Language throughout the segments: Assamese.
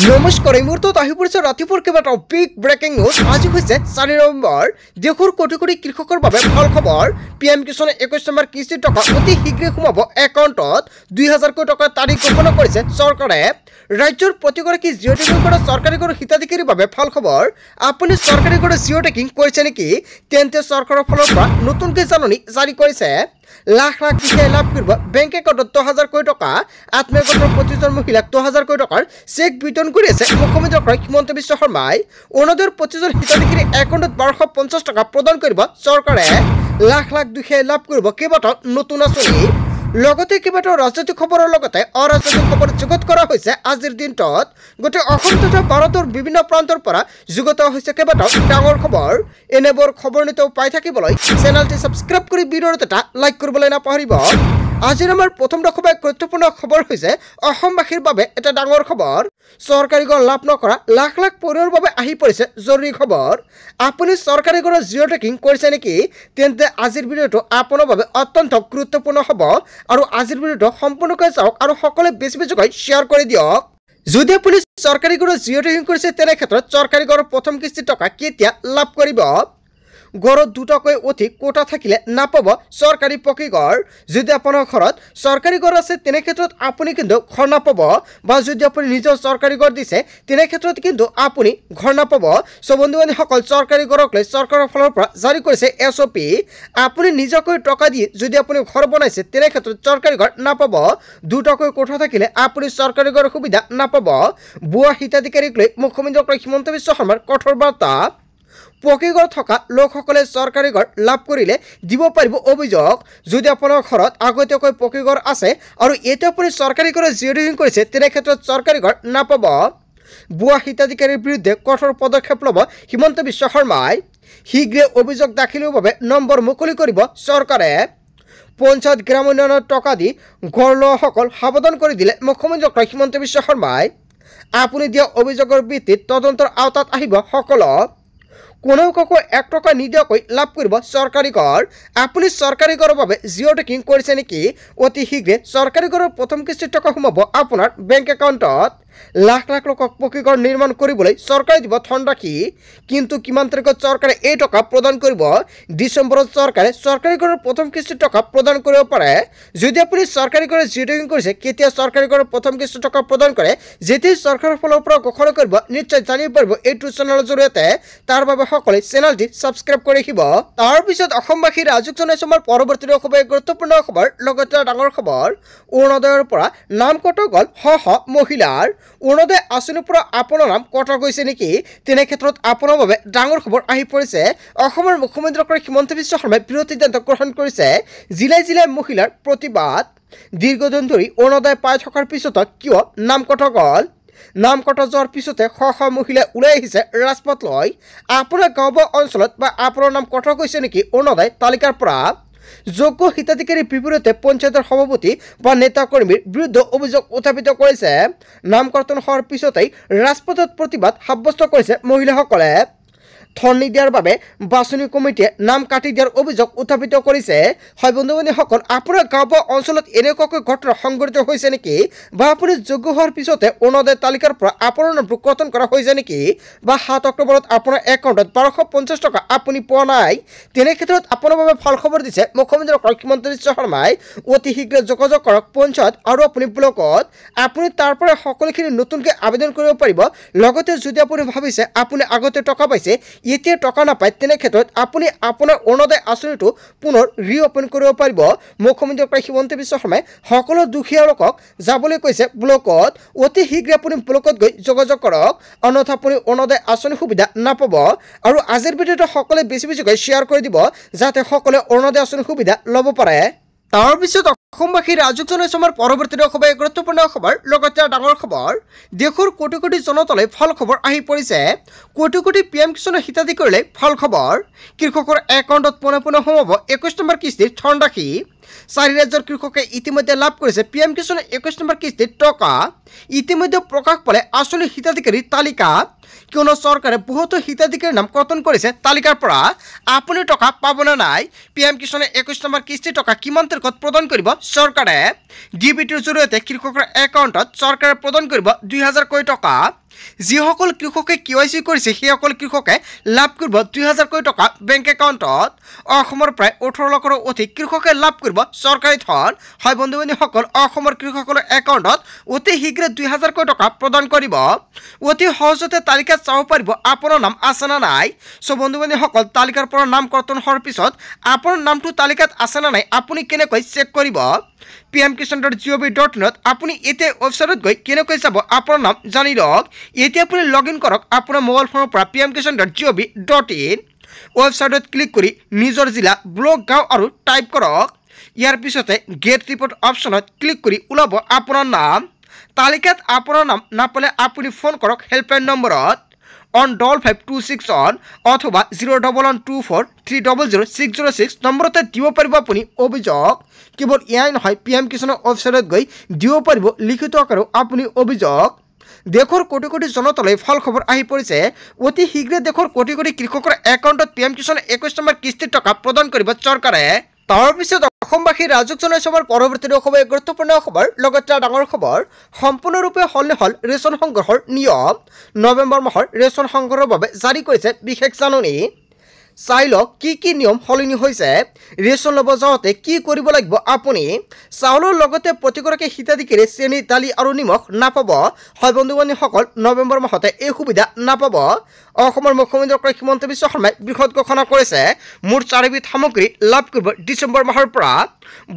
নমস্কাৰ এই মুহূৰ্তত আহি পৰিছে ৰাতিপুৱাৰ কেইবাটাও বিগ ব্ৰেকিং নিউজ। আজি হৈছে 4 নৱেম্বৰ। দেশৰ কোটি কোটি কৃষকৰ বাবে ভাল খবৰ। PM কিষাণে 21 নম্বৰ কিস্তিৰ টকা অতি শীঘ্ৰে সোমাব একাউণ্টত। 2000 কোটি টকাৰ তাৰিখ ঘোষণা কৰিছে চৰকাৰে। ৰাজ্যৰ প্ৰতিগৰাকী জিঅ' টেকিং কৰা চৰকাৰী গৰু হিতাধিকাৰীৰ বাবে ভাল খবৰ। আপুনি চৰকাৰী গৰু জিঅ' টেকিং কৰিছে নেকি? তেন্তে চৰকাৰৰ ফালৰ পৰা নতুনকৈ জাননী জাৰি কৰিছে। লাখ লাখ কৃষকে লাভ কৰিব বেংক একাউণ্টত 10,000 কোটি টকা। আত্মীয় গোটৰ প্ৰতিজন মহিলাক 10,000 কোটি টকাৰ চেক বিতৰণ কৰি আছে মুখ্যমন্ত্ৰী হিমন্ত বিশ্ব শৰ্মাই। অৰুণোদয়ৰ প্ৰতিজন হিতাধিকাৰী একাউণ্টত 1250 টকা প্ৰদান কৰিব চৰকাৰে। লাখ লাখ দুখীয়াই লাভ কৰিব কেইবাটাও নতুন আঁচনি। লগতে কেইবাটাও ৰাজনৈতিক খবৰৰ লগতে অৰাজনৈতিক খবৰ যুগুত কৰা হৈছে আজিৰ দিনটোত। গোটেই অসম তথা ভাৰতৰ বিভিন্ন প্ৰান্তৰ পৰা যুগুত হৈছে কেইবাটাও ডাঙৰ খবৰ। এনেবোৰ খবৰ নিতৌ পাই থাকিবলৈ চেনেলটি ছাবস্ক্ৰাইব কৰি ভিডিঅ'ত এটা লাইক কৰিবলৈ নাপাহৰিব। আজিৰ আমাৰ প্ৰথম গুৰুত্বপূৰ্ণ খবৰ হৈছে অসমবাসীৰ বাবে এটা ডাঙৰ খবৰ। চৰকাৰী গড় লাভ নকৰা লাখ লাখ পৰিয়ালৰ বাবে আহি পৰিছে জৰুৰী খবৰ। আপুনি চৰকাৰী গড়ৰ জিঅ' টেকিং কৰিছে নেকি? তেন্তে আজিৰ ভিডিঅ'টো আপোনাৰ বাবে অত্যন্ত গুৰুত্বপূৰ্ণ হ'ব আৰু আজিৰ ভিডিঅ'টো সম্পূৰ্ণকৈ চাওক আৰু সকলোৱে বেছি বেছিকৈ শ্বেয়াৰ কৰি দিয়ক। যদি আপুনি চৰকাৰী গড়ৰ জিঅ' টেকিং কৰিছে তেনে ক্ষেত্ৰত চৰকাৰী গড়ৰ প্ৰথম কিস্তিৰ টকা কেতিয়া লাভ কৰিব? গড়ত দুটাকৈ অধিক কোটা থাকিলে নাপাব চৰকাৰী পকী গড়। যদি আপোনাৰ ঘৰত চৰকাৰী গড় আছে তেনে ক্ষেত্ৰত আপুনি কিন্তু ঘৰ নাপাব, বা যদি আপুনি নিজেও চৰকাৰী গড় দিছে তেনে ক্ষেত্ৰত কিন্তু আপুনি ঘৰ নাপাব। বন্ধু বান্ধৱীসকল, চৰকাৰী গড়ক লৈ চৰকাৰৰ ফালৰ পৰা জাৰি কৰিছে SOP। আপুনি নিজাকৈ টকা দি যদি আপুনি ঘৰ বনাইছে তেনে ক্ষেত্ৰত চৰকাৰী গড় নাপাব। দুটাকৈ কোঠা থাকিলে আপুনি চৰকাৰী গড়ৰ সুবিধা নাপাব। ভুৱা হিতাধিকাৰীক লৈ মুখ্যমন্ত্ৰী হিমন্ত বিশ্ব শৰ্মাৰ কঠোৰ বাৰ্তা। পকী ঘৰ থকা লোকসকলে চৰকাৰী ঘৰ লাভ কৰিলে দিব পাৰিব অভিযোগ। যদি আপোনাৰ ঘৰত আগতীয়াকৈ পকী ঘৰ আছে আৰু এতিয়া আপুনি চৰকাৰী ঘৰৰ জিঅ' টেকিং কৰিছে তেনে ক্ষেত্ৰত চৰকাৰী ঘৰ নাপাব। ভুৱা হিতাধিকাৰীৰ বিৰুদ্ধে কঠোৰ পদক্ষেপ ল'ব হিমন্ত বিশ্ব শৰ্মাই। শীঘ্ৰে অভিযোগ দাখিলৰ বাবে নম্বৰ মুকলি কৰিব চৰকাৰে। পঞ্চায়ত গ্ৰাম উন্নয়নৰ টকা দি ঘৰ লোৱাসকল সাৱধান কৰি দিলে মুখ্যমন্ত্ৰী হিমন্ত বিশ্ব শৰ্মাই। আপুনি দিয়া অভিযোগৰ ভিত্তিত তদন্তৰ আওতাত আহিব সকলো। কোনেও কাকো 1 টকা নিদিয়াকৈ লাভ কৰিব চৰকাৰী ঘৰ। আপুনি চৰকাৰী ঘৰৰ বাবে জিঅ' টেকিং কৰিছে নেকি? অতি শীঘ্ৰে চৰকাৰী ঘৰৰ প্ৰথম কিস্তিৰ টকা সোমাব আপোনাৰ বেংক একাউণ্টত। লাখ লাখ লোকক পকী ঘৰ নিৰ্মাণ কৰিবলৈ চৰকাৰে দিব ধন ৰাখি, কিন্তু কিমান তাৰিখত চৰকাৰে এই টকা প্ৰদান কৰিব? ডিচেম্বৰত চৰকাৰে চৰকাৰী ঘৰৰ প্ৰথম কিস্তিৰ টকা প্ৰদান কৰিব পাৰে। যদি আপুনি চৰকাৰী ঘৰৰ জিঅ' টেকিং কৰিছে কেতিয়া চৰকাৰী ঘৰৰ প্ৰথম কিস্তিৰ টকা প্ৰদান কৰে, যেতিয়াই চৰকাৰৰ ফালৰ পৰা ঘোষণা কৰিব নিশ্চয় জানিব পাৰিব এইটো চেনেলৰ জৰিয়তে। তাৰ বাবে সকলোৱে চেনেলটি ছাবস্ক্ৰাইব কৰি ৰাখিব। তাৰপিছত অসমবাসীৰ ৰাজুক জনাইছো আমাৰ পৰৱৰ্তী গুৰুত্বপূৰ্ণ খবৰ, লগতে ডাঙৰ খবৰ। অৰুণোদয়ৰ পৰা নাম কটা গ'ল শ মহিলাৰ। অৰুণোদয় আঁচনিৰ পৰা আপোনাৰ নাম কটা গৈছে নেকি? তেনে ক্ষেত্ৰত আপোনাৰ বাবে ডাঙৰ খবৰ আহি পৰিছে। অসমৰ মুখ্যমন্ত্ৰী হিমন্ত বিশ্ব শৰ্মাই বৃহৎ সিদ্ধান্ত গ্ৰহণ কৰিছে। জিলাই জিলাই মহিলাৰ প্ৰতিবাদ। দীৰ্ঘদিন ধৰি অৰুণোদয় পাই থকাৰ পিছতো কিয় নাম কটা গ'ল? নাম কটা যোৱাৰ পিছতে শ মহিলাই ওলাই আহিছে ৰাজপথলৈ। আপোনাৰ গাঁও বা অঞ্চলত বা আপোনাৰ নাম কটা গৈছে নেকি অৰুণোদয় তালিকাৰ পৰা? যোগ্য হিতাধিকাৰীৰ বিপৰীতে পঞ্চায়তৰ সভাপতি বা নেতাকৰ্মীৰ বিৰুদ্ধে অভিযোগ উত্থাপিত কৰিছে। নাম কৰ্তন হোৱাৰ পিছতেই ৰাজপথত প্ৰতিবাদ সাব্যস্ত কৰিছে মহিলাসকলে। ধন নিদিয়াৰ বাবে বাছনি কমিটিয়ে নাম কাটি দিয়াৰ অভিযোগ উত্থাপিত কৰিছে। হয় বন্ধু বান্ধৱীসকল, আপোনাৰ গাঁও বা অঞ্চলত এনেকুৱাকৈ ঘটনা সংঘটিত হৈছে নেকি? বা আপুনি যোগ্য হোৱাৰ পিছতে অৰুণোদয় তালিকাৰ পৰা আপোনাৰ নামটো কৰ্তন কৰা হৈছে নেকি? বা 7 অক্টোবৰত আপোনাৰ একাউণ্টত 1250 টকা আপুনি পোৱা নাই? তেনে ক্ষেত্ৰত আপোনাৰ বাবে ভাল খবৰ দিছে মুখ্যমন্ত্ৰী হিমন্ত বিশ্ব শৰ্মাই। অতি শীঘ্ৰে যোগাযোগ কৰক পঞ্চায়ত আৰু আপুনি ব্লকত। আপুনি তাৰ পৰা সকলোখিনি নতুনকৈ আবেদন কৰিব পাৰিব। লগতে যদি আপুনি ভাবিছে আপুনি আগতে টকা পাইছে এতিয়া টকা নাপায় তেনে ক্ষেত্ৰত আপুনি আপোনাৰ অৰুণোদয় আঁচনিটো পুনৰ ৰিঅপেন কৰিব পাৰিব। মুখ্যমন্ত্ৰী হিমন্ত বিশ্ব শৰ্মাই সকলো দুখীয়া লোকক যাবলৈ কৈছে ব্লকত। অতি শীঘ্ৰে আপুনি ব্লকত গৈ যোগাযোগ কৰক, অন্যথা আপুনি অৰুণোদয় আঁচনিৰ সুবিধা নাপাব। আৰু আজিৰ ভিডিঅ'টো সকলোৱে বেছি বেছিকৈ শ্বেয়াৰ কৰি দিব যাতে সকলোৱে অৰুণোদয় আঁচনিৰ সুবিধা ল'ব পাৰে। তাৰপিছত অসমবাসীৰ ৰাজুক জনাইছো আমাৰ পৰৱৰ্তী গুৰুত্বপূৰ্ণ খবৰ, লগতে ডাঙৰ খবৰ। দেশৰ কোটি কোটি জনতালৈ ভাল খবৰ আহি পৰিছে। কোটি কোটি PM কিষাণৰ হিতাধিকাৰীলৈ ভাল খবৰ। কৃষকৰ একাউণ্টত পোনে পোনে সোমাব 21 নম্বৰ কিস্তিৰ ধন ৰাশি। 4 ৰাজ্যৰ কৃষকে ইতিমধ্যে লাভ কৰিছে PM কিষাণৰ 21 নম্বৰ কিস্তিৰ টকা। ইতিমধ্যে প্ৰকাশ পালে আঁচনিৰ হিতাধিকাৰীৰ তালিকা। কিয়নো চৰকাৰে বহুতো হিতাধিকাৰীৰ নাম কৰ্তন কৰিছে তালিকাৰ পৰা। আপুনি টকা পাব না নাই? PM কিষাণে 21 নম্বৰ কিস্তিৰ টকা কিমান তাৰিখত প্ৰদান কৰিব চৰকাৰে? ডিবিটিৰ জৰিয়তে কৃষকৰ একাউণ্টত চৰকাৰে প্ৰদান কৰিব 2000 কোটি টকা। যিসকল কৃষকে KYC কৰিছে সেইসকল কৃষকে লাভ কৰিব 2000 টকা বেংক একাউণ্টত অসমৰ প্ৰায় 18 লাখৰো অধিক কৃষকে লাভ কৰিব চৰকাৰী ধন হয় বন্ধু বান্ধৱীসকল অসমৰ কৃষকসকলৰ একাউণ্টত অতি শীঘ্ৰে 2000 টকা প্ৰদান কৰিব অতি সহজতে তালিকাত চাব পাৰিব আপোনাৰ নাম আছে না নাই সো বন্ধু বান্ধৱীসকল তালিকাৰ পৰা নাম কৰ্তন হোৱাৰ পিছত আপোনাৰ নামটো তালিকাত আছে না নাই আপুনি কেনেকৈ চেক কৰিব pmkisan.gov.in আপুনি এতিয়া ওয়েবসাইটত গৈ কেনেকৈ চাব আপোনাৰ নাম জানি লওক এতিয়া আপুনি লগইন কৰক আপোনাৰ মোবাইল ফোনৰ পৰা pmkisan.gov.in ওয়েবসাইটত ক্লিক কৰি নিজৰ জিলা ব্লক গাঁও আৰু টাইপ কৰক ইয়াৰ পিছতে গেট ৰিপৰ্ট অপচনত ক্লিক কৰি ওলাব আপোনাৰ নাম তালিকাত আপোনাৰ নাম নাপালে আপুনি ফোন কৰক হেল্পলাইন নম্বৰত on 5526 অথবা 01124300606 নম্বৰতে দিব পাৰিব আপুনি অভিযোগ কেৱল ইয়াই নহয় PM কিষাণৰ ওয়েবসাইটত গৈ দিব পাৰিব লিখিত আকাৰত আপুনি অভিযোগ দেশৰ কোটি কোটি জনতালৈ ভাল খবৰ আহি পৰিছে অতি শীঘ্ৰে দেশৰ কোটি কোটি কৃষকৰ একাউণ্টত PM কিষাণৰ 21 নম্বৰ কিস্তিৰ টকা প্ৰদান কৰিব চৰকাৰে তাৰ পিছত অসমবাসী ৰাজক জনাইছৰ পৰৱৰ্তী খবৰ গুৰুত্বপূৰ্ণ খবৰ লগতে ডাঙৰ খবৰ সম্পূৰ্ণৰূপে হল ৰেচন সংগ্ৰহৰ নিয়ম নৱেম্বৰ মাহৰ ৰেচন সংগ্ৰহৰ বাবে জাৰি কৰিছে বিশেষ জাননী চাই লওক কি নিয়ম সলনি হৈছে ৰেচন ল'ব যাওঁতে কি কৰিব লাগিব আপুনি চাউলৰ লগতে প্ৰতিগৰাকী হিতাধিকাৰীয়ে চেনি দালি আৰু নিমখ নাপাব হয় বন্ধু বান্ধৱীসকল নৱেম্বৰ মাহতে এই সুবিধা নাপাব অসমৰ মুখ্যমন্ত্ৰী হিমন্ত বিশ্ব শৰ্মাই বৃহৎ ঘোষণা কৰিছে মুঠ 4বিধ সামগ্ৰী লাভ কৰিব ডিচেম্বৰ মাহৰ পৰা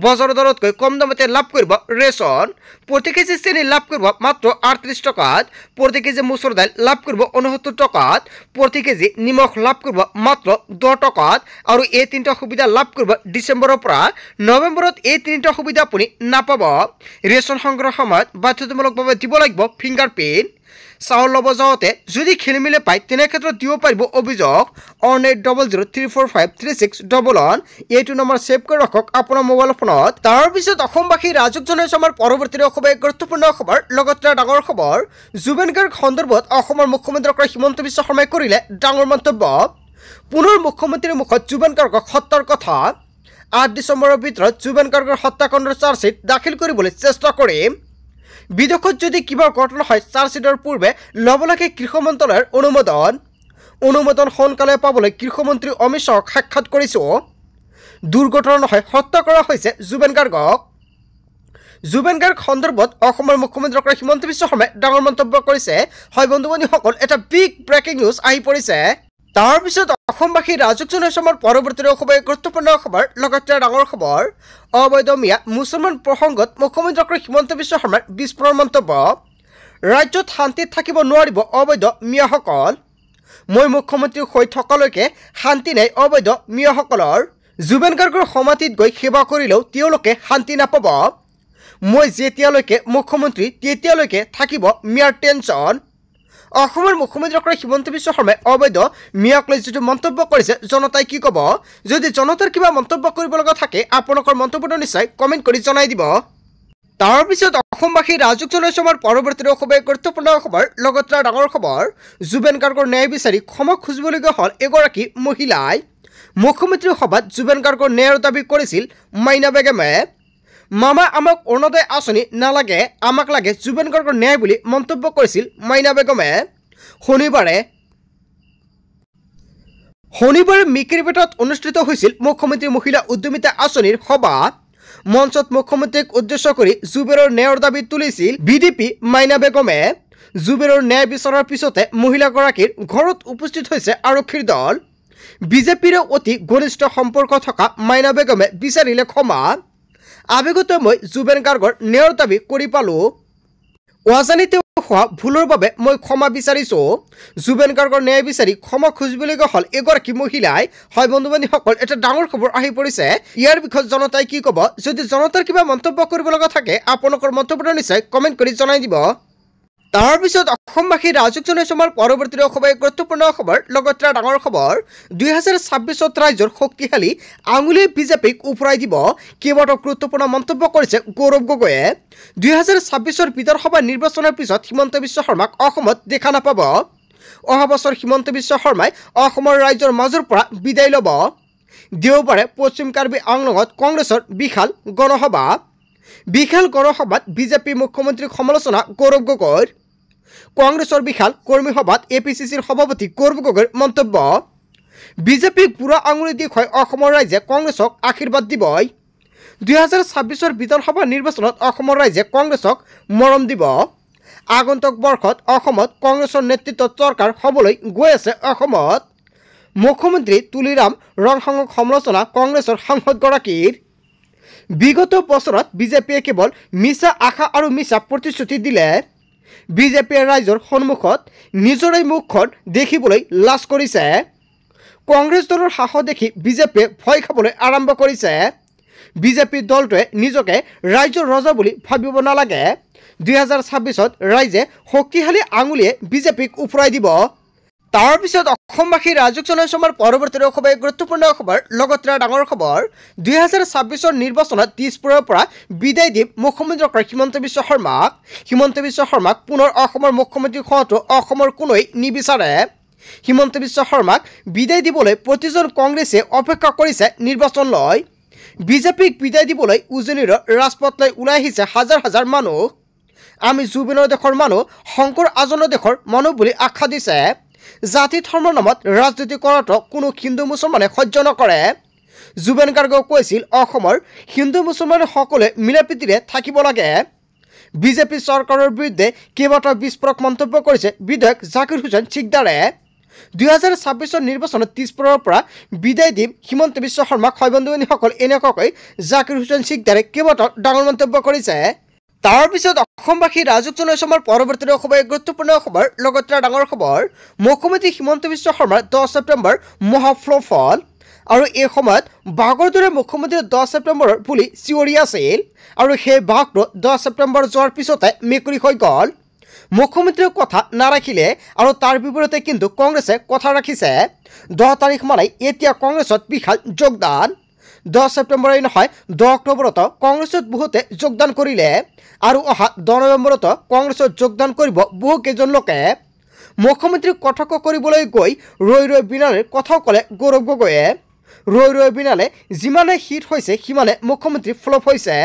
বজাৰ দৰতকৈ কম দামতে লাভ কৰিব ৰেচন প্ৰতি কেজি চেনি লাভ কৰিব মাত্ৰ 38 টকাত প্ৰতি কেজি মচুৰ দাইল লাভ কৰিব 69 টকাত প্ৰতি কেজি নিমখ লাভ কৰিব মাত্ৰ 10 টকাত আৰু এই তিনিটা সুবিধা লাভ কৰিব ডিসেম্বৰৰ পৰা নৱেম্বৰত এই তিনিটা সুবিধা আপুনি নাপাব ৰেচন সংগ্ৰহ সময়ত বাধ্যতামূলকভাৱে দিব লাগিব ফিংগাৰপ্ৰিন্ট চাউল ল'ব যাওঁতে যদি খেলিমেলি পায় তেনে ক্ষেত্ৰত দিব পাৰিব অভিযোগ 1800345361 এইটো নম্বৰ সেভ কৰি ৰাখক আপোনাৰ মোবাইল ফোনত তাৰ পিছত অসমবাসী ৰাজক জনাইছে আমাৰ পৰৱৰ্তী খবৰ গুৰুত্বপূৰ্ণ খবৰ লগতে ডাঙৰ খবৰ জুবেন গাৰ্গ সন্দৰ্ভত অসমৰ মুখ্যমন্ত্ৰী হিমন্ত বিশ্ব শৰ্মাই কৰিলে ডাঙৰ মন্তব্য পুনৰ মুখ্যমন্ত্ৰীৰ মুখত জুবেন গাৰ্গক হত্যাৰ কথা 8 ডিসেম্বৰৰ ভিতৰত জুবেন গাৰ্গৰ হত্যাকাণ্ডৰ চাৰ্জশিট দাখিল কৰিবলৈ চেষ্টা কৰিম বিদেশত যদি কিবা ঘটনা হয় চাৰ্জশিটৰ পূৰ্বে ল'ব লাগে কৃষি মন্ত্ৰালয়ৰ অনুমোদন সোনকালে পাবলৈ কৃষিমন্ত্ৰী অমিত শাহক সাক্ষাৎ কৰিছো দুৰ্ঘটনা নহয় হত্যা কৰা হৈছে জুবেন গাৰ্গ সন্দৰ্ভত অসমৰ মুখ্যমন্ত্ৰী হিমন্ত বিশ্ব শৰ্মাই ডাঙৰ মন্তব্য কৰিছে হয় বন্ধু বান্ধৱীসকল এটা বিগ ব্ৰেকিং নিউজ আহি পৰিছে তাৰ পিছত অসমবাসী ৰাজক জনাইছে আমাৰ পৰৱৰ্তী খবৰ গুৰুত্বপূৰ্ণ খবৰ লগতে ডাঙৰ খবৰ অবৈধ মিয়া মুছলমান প্ৰসংগত মুখ্যমন্ত্ৰী হিমন্ত বিশ্ব শৰ্মাৰ বিস্ফোৰণ মন্তব্য ৰাজ্যত শান্তিত থাকিব নোৱাৰিব অবৈধ মিয়াসকল মই মুখ্যমন্ত্ৰী হৈ থকালৈকে শান্তি নাই অবৈধ মিয়াসকলৰ জুবেন গাৰ্গৰ সমাধিত গৈ সেৱা কৰিলেও তেওঁলোকে শান্তি নাপাব মই যেতিয়ালৈকে মুখ্যমন্ত্ৰী তেতিয়ালৈকে থাকিব মিয়াৰ টেনচন অসমৰ মুখ্যমন্ত্ৰী হিমন্ত বিশ্ব শৰ্মাই অবৈধ মিয়াক লৈ যিটো মন্তব্য কৰিছে জনতাই কি ক'ব যদি জনতাৰ কিবা মন্তব্য কৰিব লগা থাকে আপোনালোকৰ মন্তব্যটো নিশ্চয় কমেণ্ট কৰি জনাই দিব তাৰ পিছত অসমবাসী ৰাজক জনাইছে আমাৰ পৰৱৰ্তী খবৰ গুৰুত্বপূৰ্ণ খবৰ লগতে ডাঙৰ খবৰ জুবেন গাৰ্গৰ ন্যায় বিচাৰি ক্ষমা খুজিবলগীয়া হ'ল এগৰাকী মহিলাই মুখ্যমন্ত্ৰীৰ সভাত জুবেন গাৰ্গৰ ন্যায়ৰ দাবী কৰিছিল মাইনা বেগমে মামা আমাক অৰুণোদয় আঁচনি নালাগে আমাক লাগে জুবেন গাৰ্গৰ ন্যায় বুলি মন্তব্য কৰিছিল মাইনা বেগমে শনিবাৰে মিকিৰিপেটত অনুষ্ঠিত হৈছিল মুখ্যমন্ত্ৰী মহিলা উদ্যমিতা আঁচনিৰ সভা মঞ্চত মুখ্যমন্ত্ৰীক উদ্দেশ্য কৰি জুবেৰৰ ন্যায়ৰ দাবী তুলিছিল বিডিপি মাইনা বেগমে জুবেৰৰ ন্যায় বিচাৰৰ পিছতে মহিলাগৰাকীৰ ঘৰত উপস্থিত হৈছে আৰক্ষীৰ দল বিজেপিৰ অতি ঘনিষ্ঠ সম্পৰ্ক থকা মাইনা বেগমে বিচাৰিলে ক্ষমা আবেগতে মই জুবেন গাৰ্গৰ ন্যায়ৰ দাবী কৰি পালোঁ অজানিতে হোৱা ভুলৰ বাবে মই ক্ষমা বিচাৰিছোঁ জুবেন গাৰ্গৰ ন্যায় বিচাৰি ক্ষমা খুজিবলগীয়া হ'ল এগৰাকী মহিলাই হয় বন্ধু বান্ধৱীসকল এটা ডাঙৰ খবৰ আহি পৰিছে ইয়াৰ বিষয়ে জনতাই কি ক'ব যদি জনতাৰ কিবা মন্তব্য কৰিব লগা থাকে আপোনালোকৰ মন্তব্যটো নিশ্চয় কমেণ্ট কৰি জনাই দিব তাৰ পিছত অসমবাসী ৰাজক জনাইছে আমাৰ পৰৱৰ্তী খবৰ গুৰুত্বপূৰ্ণ খবৰ লগতে ডাঙৰ খবৰ 2026ত ৰাজ্যৰ শক্তিশালী আঙুলিয়ে বিজেপিক উফৰাই দিব কেইবাটাও গুৰুত্বপূৰ্ণ মন্তব্য কৰিছে গৌৰৱ গগৈয়ে 2026ৰ বিধানসভা নিৰ্বাচনৰ পিছত হিমন্ত বিশ্ব শৰ্মাক অসমত দেখা নাপাব অহা বছৰ হিমন্ত বিশ্ব শৰ্মাই অসমৰ ৰাজ্যৰ মাজৰ পৰা বিদায় ল'ব দেওবাৰে পশ্চিম কাৰ্বি আংলঙত কংগ্ৰেছৰ বিশাল গণসভাত বিজেপি মুখ্যমন্ত্ৰীক সমালোচনা গৌৰৱ গগৈৰ কংগ্ৰেছৰ বিশাল কৰ্মী সভাত APCCৰ সভাপতি গৌৰৱ গগৈৰ মন্তব্য। বিজেপিক বুঢ়া আঙুলি দেখুৱাই অসমৰ ৰাইজে কংগ্ৰেছক আশীৰ্বাদ দিবই। 2026 বিধানসভা নিৰ্বাচনত অসমৰ ৰাইজে কংগ্ৰেছক মৰম দিব। আগন্তুক বৰ্ষত অসমত কংগ্ৰেছৰ নেতৃত্বত চৰকাৰ হ'বলৈ গৈ আছে। অসমত মুখ্যমন্ত্ৰী তুলিৰাম ৰংহাঙক সমালোচনা কংগ্ৰেছৰ সাংসদগৰাকীৰ। বিগত বছৰত বিজেপিয়ে কেৱল মিছা আশা আৰু মিছা প্ৰতিশ্ৰুতি দিলে। বিজেপিয়ে ৰাইজৰ সন্মুখত নিজৰে মুখখন দেখিবলৈ লাজ কৰিছে। কংগ্ৰেছ দলৰ সাহস দেখি বিজেপিয়ে ভয় খাবলৈ আৰম্ভ কৰিছে। বিজেপি দলটোৱে নিজকে ৰাইজৰ ৰজা বুলি ভাবিব নালাগে। 2026ত ৰাইজে শক্তিশালী আঙুলিয়ে বিজেপিক উফৰাই দিব। তাৰ পিছত অসমবাসী ৰাজক জনসভাৰ পৰৱৰ্তী খবৰ গুৰুত্বপূৰ্ণ খবৰ লগতে ডাঙৰ খবৰ 2026 নিৰ্বাচনত দিছপুৰৰ পৰা বিদায় দি মুখ্যমন্ত্ৰী ডক্টৰ হিমন্ত বিশ্ব শৰ্মাক। হিমন্ত বিশ্ব শৰ্মাক পুনৰ অসমৰ মুখ্যমন্ত্ৰী হোৱাটো অসমৰ কোনোৱে নিবিচাৰে। হিমন্ত বিশ্ব শৰ্মাক বিদায় দিবলৈ প্ৰতিজন কংগ্ৰেছে অপেক্ষা কৰিছে নিৰ্বাচনলৈ। বিজেপিক বিদায় দিবলৈ উজনিৰ ৰাজপথলৈ ওলাই আহিছে হাজাৰ হাজাৰ মানুহ। আমি জুবিনৰ দেশৰ মানুহ, শংকৰ আজনৰ দেশৰ মানুহ বুলি আখ্যা দিছে। জাতি ধৰ্মৰ নামত ৰাজনীতি কৰাটো কোনো হিন্দু মুছলমানে সহ্য নকৰে। জুবেন গাৰ্গেও কৈছিল অসমৰ হিন্দু মুছলমান সকলোৱে মিলাপ্ৰীতিৰে থাকিব লাগে। বিজেপি চৰকাৰৰ বিৰুদ্ধে কেইবাটাও বিস্ফোৰক মন্তব্য কৰিছে বিধায়ক জাকিৰ হুছেইন চিকদাৰে। 2026 নিৰ্বাচনত দিছপুৰৰ পৰা বিদায় দি হিমন্ত বিশ্ব শৰ্মাক হয় বন্ধুবান্ধৱীসকল এনেকুৱাকৈ জাকিৰ হুছেইন চিকদাৰে কেইবাটাও ডাঙৰ মন্তব্য কৰিছে। তাৰ পিছত অসমবাসী ৰাজক জনসভাৰ পৰৱৰ্তী খবৰ গুৰুত্বপূৰ্ণ খবৰ লগতে ডাঙৰ খবৰ মুখ্যমন্ত্ৰী হিমন্ত বিশ্ব শৰ্মাৰ 10 ছেপ্টেম্বৰ মহাফ্লপ হ'ল। আৰু এই সময়ত বাঘৰ দৰে মুখ্যমন্ত্ৰী 10 ছেপ্টেম্বৰৰ বুলি চিঞৰি আছিল আৰু সেই বাঘটো 10 ছেপ্টেম্বৰ যোৱাৰ পিছতে মেকুৰী হৈ গ'ল। মুখ্যমন্ত্ৰীয়ে কথা নাৰাখিলে আৰু তাৰ বিপৰীতে কিন্তু কংগ্ৰেছে কথা ৰাখিছে। 10 তাৰিখ মানে এতিয়া কংগ্ৰেছত বিশাল যোগদান। 10 ছেপ্টেম্বৰেই নহয় 10 অক্টোবৰতো কংগ্ৰেছত বহুতে যোগদান কৰিলে আৰু অহা 10 নৱেম্বৰতো কংগ্ৰেছত যোগদান কৰিব বহুকেইজন লোকে। মুখ্যমন্ত্ৰীক কটাক্ষ কৰিবলৈ গৈ ৰৈ ৰৈ বিনালেৰ কথাও ক'লে গৌৰৱ গগৈয়ে। ৰৈ ৰৈ বিনালে যিমানে হিট হৈছে সিমানে মুখ্যমন্ত্ৰী ফ্লপ হৈছে।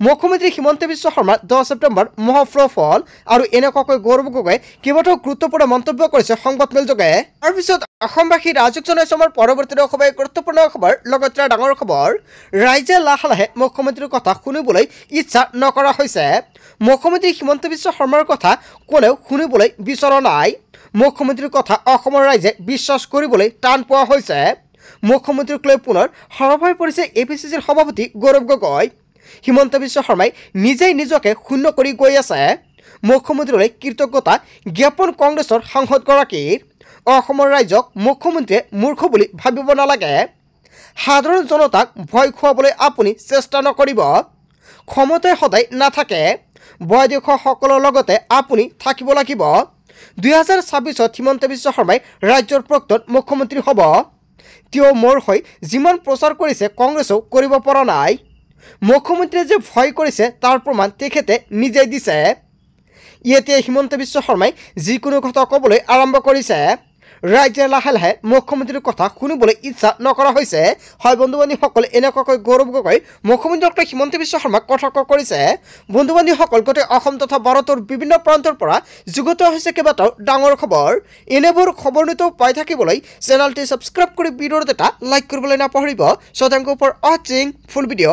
মুখ্যমন্ত্ৰী হিমন্ত বিশ্ব শৰ্মাৰ 10 ছেপ্টেম্বৰ মহাফ্লপ হ'ল আৰু এনেকুৱাকৈ গৌৰৱ গগৈয়ে কেইবাটাও গুৰুত্বপূৰ্ণ মন্তব্য কৰিছে সংবাদমেলযোগে। তাৰপিছত অসমবাসী ৰাজক জনসভাৰ পৰৱৰ্তী খবৰ গুৰুত্বপূৰ্ণ খবৰ লগতে ডাঙৰ খবৰ ৰাইজে লাহে লাহে মুখ্যমন্ত্ৰীৰ কথা শুনিবলৈ ইচ্ছা নকৰা হৈছে। মুখ্যমন্ত্ৰী হিমন্ত বিশ্ব শৰ্মাৰ কথা কোনেও শুনিবলৈ বিচৰা নাই। মুখ্যমন্ত্ৰীৰ কথা অসমৰ ৰাইজে বিশ্বাস কৰিবলৈ টান পোৱা হৈছে। মুখ্যমন্ত্ৰীক লৈ পুনৰ সৰব হৈ পৰিছে APCCৰ সভাপতি গৌৰৱ গগৈ। হিমন্ত বিশ্ব শৰ্মাই নিজেই নিজকে শূন্য কৰি গৈ আছে। মুখ্যমন্ত্ৰীলৈ কৃতজ্ঞতা জ্ঞাপন কংগ্ৰেছৰ সাংসদগৰাকীৰ। অসমৰ ৰাইজক মুখ্যমন্ত্ৰীয়ে মূৰ্খ বুলি ভাবিব নালাগে। সাধাৰণ জনতাক ভয় খুৱাবলৈ আপুনি চেষ্টা নকৰিব। ক্ষমতাই সদায় নাথাকে। বয়োজ্যেষ্ঠসকলৰ লগতে আপুনি থাকিব লাগিব। 2026ত হিমন্ত বিশ্ব শৰ্মাই ৰাজ্যৰ প্ৰাক্তন মুখ্যমন্ত্ৰী হ'ব। তেওঁ মোৰ হৈ যিমান প্ৰচাৰ কৰিছে কংগ্ৰেছেও কৰিব পৰা নাই। মুখ্যমন্ত্ৰীয়ে যে ভয় কৰিছে তাৰ প্ৰমাণ তেখেতে নিজেই দিছে। এতিয়া হিমন্ত বিশ্ব শৰ্মাই যিকোনো কথা ক'বলৈ আৰম্ভ কৰিছে। ৰাইজে লাহে লাহে মুখ্যমন্ত্ৰীৰ কথা শুনিবলৈ ইচ্ছা নকৰা হৈছে। হয় বন্ধু-বান্ধৱীসকল এনেকুৱাকৈ গৌৰৱ গগৈ মুখ্যমন্ত্ৰী ডক্টৰ হিমন্ত বিশ্ব শৰ্মাক কটাক্ষ কৰিছে। বন্ধু-বান্ধৱীসকল গোটেই অসম তথা ভাৰতৰ বিভিন্ন প্ৰান্তৰ পৰা যুগুত হৈছে কেইবাটাও ডাঙৰ খবৰ। এনেবোৰ খবৰ নিতৌ পাই থাকিবলৈ চেনেলটি ছাবস্ক্ৰাইব কৰি ভিডিঅ'ত এটা লাইক কৰিবলৈ নাপাহৰিব। So thank you for watching full video.